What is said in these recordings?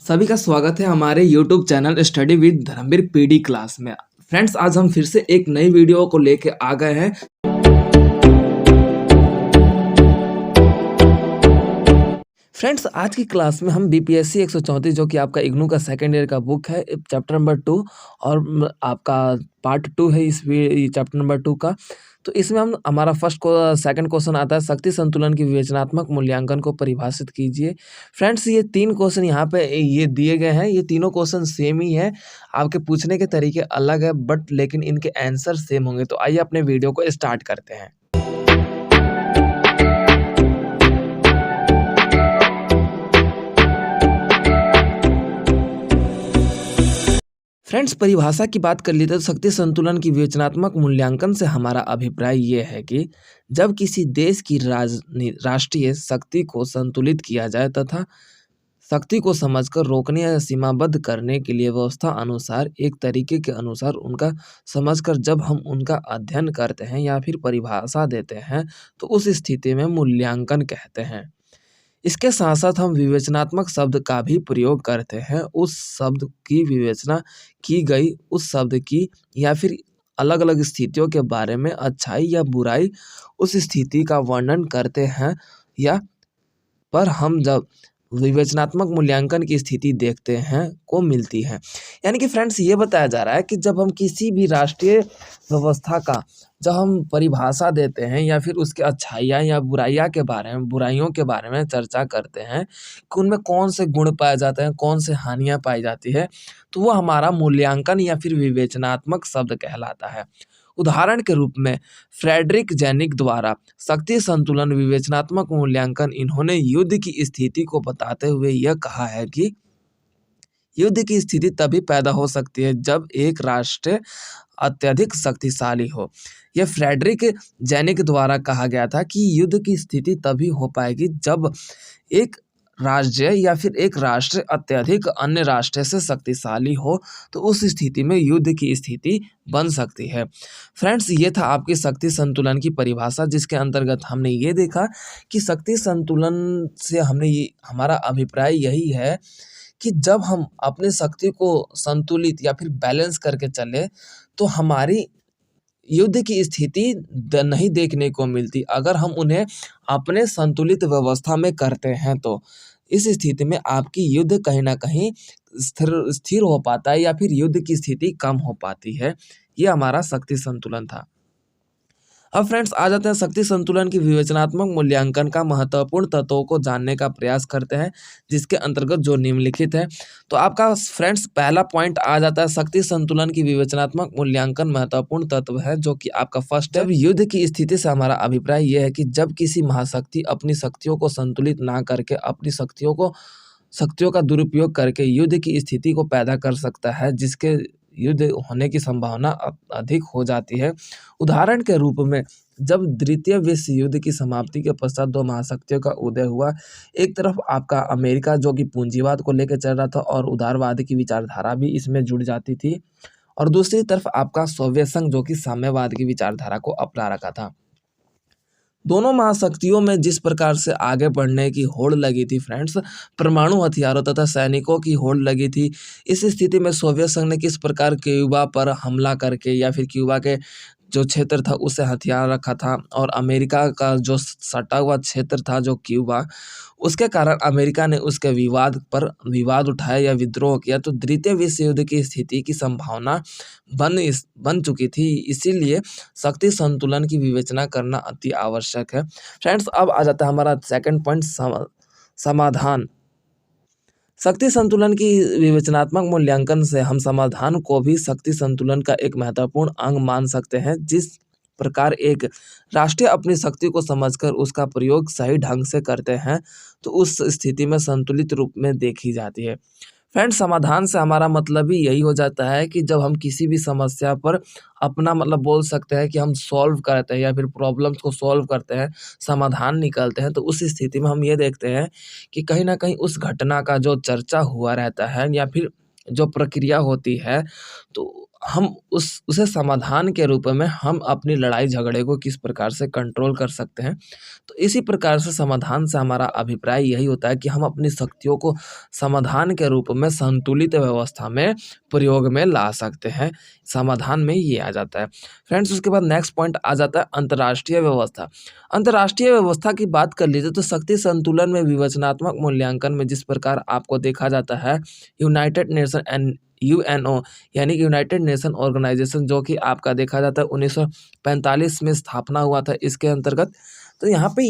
सभी का स्वागत है हमारे YouTube channel study with Dharmveer PD class में। फ्रेंड्स, आज हम फिर से एक नई वीडियो को लेके आ गए हैं। फ्रेंड्स, आज की क्लास में हम बीपीएससी 134 जो कि आपका इग्नू का सेकेंड ईयर का बुक है, चैप्टर नंबर 2 और आपका पार्ट 2 है इस चैप्टर नंबर 2 का। तो इसमें हम हमारा सेकंड क्वेश्चन आता है, शक्ति संतुलन की विवेचनात्मक मूल्यांकन को परिभाषित कीजिए। फ्रेंड्स, ये 3 क्वेश्चन यहाँ पे ये दिए गए हैं। ये तीनों क्वेश्चन सेम ही है, आपके पूछने के तरीके अलग है बट लेकिन इनके आंसर सेम होंगे। तो आइए अपने वीडियो को स्टार्ट करते हैं। फ्रेंड्स, परिभाषा की बात कर लेते तो शक्ति संतुलन की विवेचनात्मक मूल्यांकन से हमारा अभिप्राय ये है कि जब किसी देश की राष्ट्रीय शक्ति को संतुलित किया जाए तथा शक्ति को समझकर रोकने या सीमाबद्ध करने के लिए व्यवस्था अनुसार एक तरीके के अनुसार उनका समझकर जब हम उनका अध्ययन करते हैं या फिर परिभाषा देते हैं तो उस स्थिति में मूल्यांकन कहते हैं। इसके साथ साथ हम विवेचनात्मक शब्द का भी प्रयोग करते हैं। उस शब्द की विवेचना की गई उस शब्द की या फिर अलग अलग स्थितियों के बारे में अच्छाई या बुराई उस स्थिति का वर्णन करते हैं या पर हम जब विवेचनात्मक मूल्यांकन की स्थिति देखते हैं को मिलती है। यानी कि फ्रेंड्स, ये बताया जा रहा है कि जब हम किसी भी राष्ट्रीय व्यवस्था का जब हम परिभाषा देते हैं या फिर उसके अच्छाइयाँ या बुराइयों के बारे में चर्चा करते हैं कि उनमें कौन से गुण पाए जाते हैं, कौन से हानियाँ पाई जाती है, तो वो हमारा मूल्यांकन या फिर विवेचनात्मक शब्द कहलाता है। उदाहरण के रूप में फ्रेडरिक जेनिक द्वारा शक्ति संतुलन विवेचनात्मक मूल्यांकन, इन्होंने युद्ध की स्थिति को बताते हुए यह कहा है कि युद्ध की स्थिति तभी पैदा हो सकती है जब एक राष्ट्र अत्यधिक शक्तिशाली हो। यह फ्रेडरिक जेनिक द्वारा कहा गया था कि युद्ध की स्थिति तभी हो पाएगी जब एक राज्य या फिर एक राष्ट्र अत्यधिक अन्य राष्ट्र से शक्तिशाली हो, तो उस स्थिति में युद्ध की स्थिति बन सकती है। फ्रेंड्स, ये था आपकी शक्ति संतुलन की परिभाषा, जिसके अंतर्गत हमने ये देखा कि शक्ति संतुलन से हमारा अभिप्राय यही है कि जब हम अपनी शक्ति को संतुलित या फिर बैलेंस करके चले तो हमारी युद्ध की स्थिति नहीं देखने को मिलती। अगर हम उन्हें अपने संतुलित व्यवस्था में करते हैं तो इस स्थिति में आपकी युद्ध कहीं ना कहीं स्थिर हो पाता है या फिर युद्ध की स्थिति कम हो पाती है। ये हमारा शक्ति संतुलन था। अब फ्रेंड्स, आ जाते हैं शक्ति संतुलन की विवेचनात्मक मूल्यांकन का महत्वपूर्ण तत्वों को जानने का प्रयास करते हैं, जिसके अंतर्गत जो निम्नलिखित है। तो आपका फ्रेंड्स पहला पॉइंट आ जाता है, शक्ति संतुलन की विवेचनात्मक मूल्यांकन महत्वपूर्ण तत्व है, जो कि आपका फर्स्ट है। युद्ध की स्थिति से हमारा अभिप्राय यह है कि जब किसी महाशक्ति अपनी शक्तियों को संतुलित ना करके अपनी शक्तियों का दुरुपयोग करके युद्ध की स्थिति को पैदा कर सकता है, जिसके युद्ध होने की संभावना अधिक हो जाती है। उदाहरण के रूप में जब द्वितीय विश्व युद्ध की समाप्ति के पश्चात दो महाशक्तियों का उदय हुआ, एक तरफ आपका अमेरिका जो कि पूंजीवाद को लेकर चल रहा था और उदारवाद की विचारधारा भी इसमें जुड़ जाती थी, और दूसरी तरफ आपका सोवियत संघ जो कि साम्यवाद की विचारधारा को अपना रखा था। दोनों महाशक्तियों में जिस प्रकार से आगे बढ़ने की होड़ लगी थी फ्रेंड्स, परमाणु हथियारों तथा सैनिकों की होड़ लगी थी। इस स्थिति में सोवियत संघ ने किस प्रकार क्यूबा पर हमला करके या फिर क्यूबा के जो क्षेत्र था उसे हथियार रखा था, और अमेरिका का जो सटा हुआ क्षेत्र था जो क्यूबा, उसके कारण अमेरिका ने उसके विवाद उठाया या विद्रोह किया। तो द्वितीय विश्व युद्ध की स्थिति की संभावना बन चुकी थी। इसीलिए शक्ति संतुलन की विवेचना करना अति आवश्यक है। फ्रेंड्स, अब आ जाता है हमारा सेकंड पॉइंट, समाधान। शक्ति संतुलन की विवेचनात्मक मूल्यांकन से हम समाधान को भी शक्ति संतुलन का एक महत्वपूर्ण अंग मान सकते हैं। जिस प्रकार एक राष्ट्र अपनी शक्ति को समझकर उसका प्रयोग सही ढंग से करते हैं तो उस स्थिति में संतुलित रूप में देखी जाती है। फ्रेंड्स, समाधान से हमारा मतलब ही यही हो जाता है कि जब हम किसी भी समस्या पर अपना बोल सकते हैं कि हम सॉल्व करते हैं या फिर प्रॉब्लम्स को सॉल्व करते हैं, समाधान निकालते हैं, तो उस स्थिति में हम ये देखते हैं कि कहीं ना कहीं उस घटना का जो चर्चा हुआ रहता है या फिर जो प्रक्रिया होती है, तो हम उसे समाधान के रूप में हम अपनी लड़ाई झगड़े को किस प्रकार से कंट्रोल कर सकते हैं। तो इसी प्रकार से समाधान से हमारा अभिप्राय यही होता है कि हम अपनी शक्तियों को समाधान के रूप में संतुलित व्यवस्था में प्रयोग में ला सकते हैं। समाधान में ये आ जाता है। फ्रेंड्स, उसके बाद नेक्स्ट पॉइंट आ जाता है अंतर्राष्ट्रीय व्यवस्था। अंतर्राष्ट्रीय व्यवस्था की बात कर लीजिए तो शक्ति संतुलन में विवेचनात्मक मूल्यांकन में जिस प्रकार आपको देखा जाता है, यूनाइटेड नेशन एंड यूएनओ यानी कि यूनाइटेड नेशन ऑर्गेनाइजेशन, जो कि आपका देखा जाता है 1945 में स्थापना हुआ था इसके अंतर्गत। तो यहाँ पे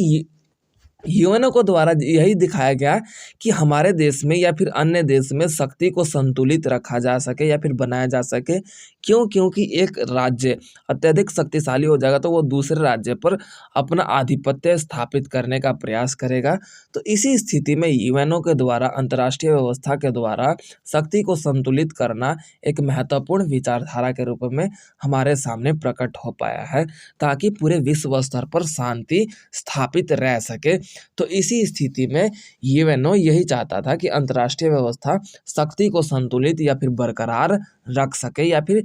यूएनओ को द्वारा यही दिखाया गया कि हमारे देश में या फिर अन्य देश में शक्ति को संतुलित रखा जा सके या फिर बनाया जा सके। क्यों? क्योंकि एक राज्य अत्यधिक शक्तिशाली हो जाएगा तो वो दूसरे राज्य पर अपना आधिपत्य स्थापित करने का प्रयास करेगा। तो इसी स्थिति में यूएनओ के द्वारा, अंतर्राष्ट्रीय व्यवस्था के द्वारा शक्ति को संतुलित करना एक महत्वपूर्ण विचारधारा के रूप में हमारे सामने प्रकट हो पाया है, ताकि पूरे विश्व स्तर पर शांति स्थापित रह सके। तो इसी स्थिति में यूएनओ यही चाहता था कि अंतर्राष्ट्रीय व्यवस्था शक्ति को संतुलित या फिर बरकरार रख सके या फिर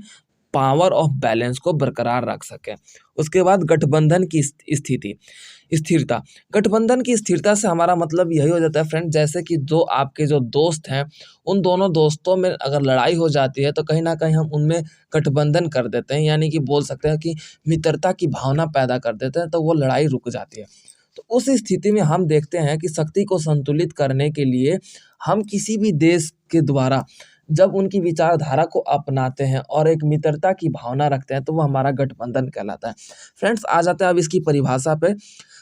पावर ऑफ बैलेंस को बरकरार रख सके। उसके बाद गठबंधन की स्थिरता। गठबंधन की स्थिरता से हमारा मतलब यही हो जाता है फ्रेंड, जैसे कि आपके जो दोस्त हैं, उन दोनों दोस्तों में अगर लड़ाई हो जाती है तो कहीं ना कहीं हम उनमें गठबंधन कर देते हैं, यानी कि बोल सकते हैं कि मित्रता की भावना पैदा कर देते हैं, तो वो लड़ाई रुक जाती है। तो उस स्थिति में हम देखते हैं कि शक्ति को संतुलित करने के लिए हम किसी भी देश के द्वारा जब उनकी विचारधारा को अपनाते हैं और एक मित्रता की भावना रखते हैं तो वो हमारा गठबंधन कहलाता है। फ्रेंड्स, आ जाते हैं अब इसकी परिभाषा पे।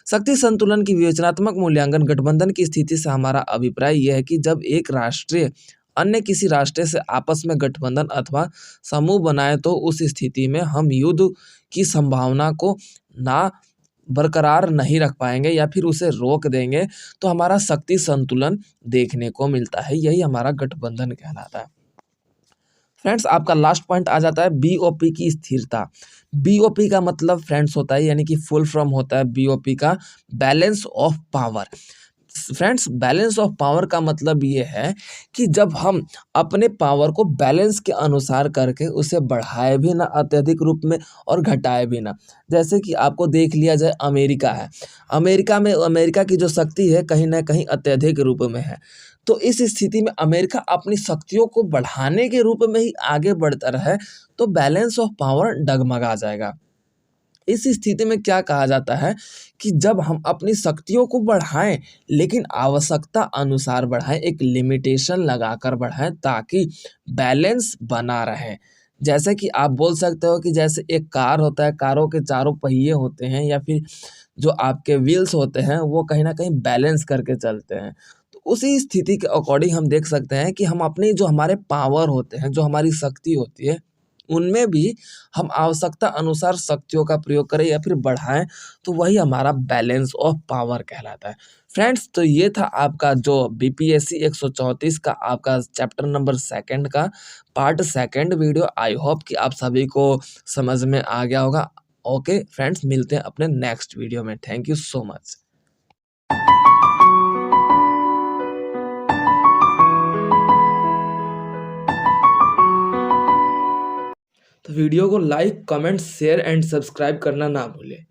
शक्ति संतुलन की विवेचनात्मक मूल्यांकन गठबंधन की स्थिति से हमारा अभिप्राय यह है कि जब एक राष्ट्र अन्य किसी राष्ट्र से आपस में गठबंधन अथवा समूह बनाए तो उस स्थिति में हम युद्ध की संभावना को ना बरकरार नहीं रख पाएंगे या फिर उसे रोक देंगे, तो हमारा शक्ति संतुलन देखने को मिलता है। यही हमारा गठबंधन कहलाता है। फ्रेंड्स, आपका लास्ट पॉइंट आ जाता है बीओपी की स्थिरता। बीओपी का मतलब फ्रेंड्स होता है, यानी कि फुल फॉर्म होता है बीओपी का, balance of power. Friends, balance of power का मतलब ये है कि जब हम अपने पावर को बैलेंस के अनुसार करके उसे बढ़ाए भी ना अत्यधिक रूप में और घटाए भी ना। जैसे कि आपको देख लिया जाए, अमेरिका है, अमेरिका की जो शक्ति है कहीं ना कहीं अत्यधिक रूप में है। तो इस स्थिति में अमेरिका अपनी शक्तियों को बढ़ाने के रूप में ही आगे बढ़ता रहे तो बैलेंस ऑफ पावर डगमगा जाएगा। इस स्थिति में क्या कहा जाता है कि जब हम अपनी शक्तियों को बढ़ाएं लेकिन आवश्यकता अनुसार बढ़ाएं, एक लिमिटेशन लगाकर बढ़ाएं ताकि बैलेंस बना रहे। जैसे कि आप बोल सकते हो कि जैसे एक कार होता है, कारों के चारों पहिए होते हैं या फिर जो आपके व्हील्स होते हैं वो कहीं ना कहीं बैलेंस करके चलते हैं। तो उसी स्थिति के अकॉर्डिंग हम देख सकते हैं कि हम अपनी जो हमारे पावर होते हैं, जो हमारी शक्ति होती है, उनमें भी हम आवश्यकता अनुसार शक्तियों का प्रयोग करें या फिर बढ़ाएं तो वही हमारा बैलेंस ऑफ पावर कहलाता है। फ्रेंड्स, तो ये था आपका जो बीपीएससी 134 का आपका चैप्टर नंबर 2 का पार्ट 2 वीडियो। आई होप कि आप सभी को समझ में आ गया होगा। ओके फ्रेंड्स, मिलते हैं अपने नेक्स्ट वीडियो में। Thank you so much. तो वीडियो को like, comment, share and subscribe करना ना भूलें।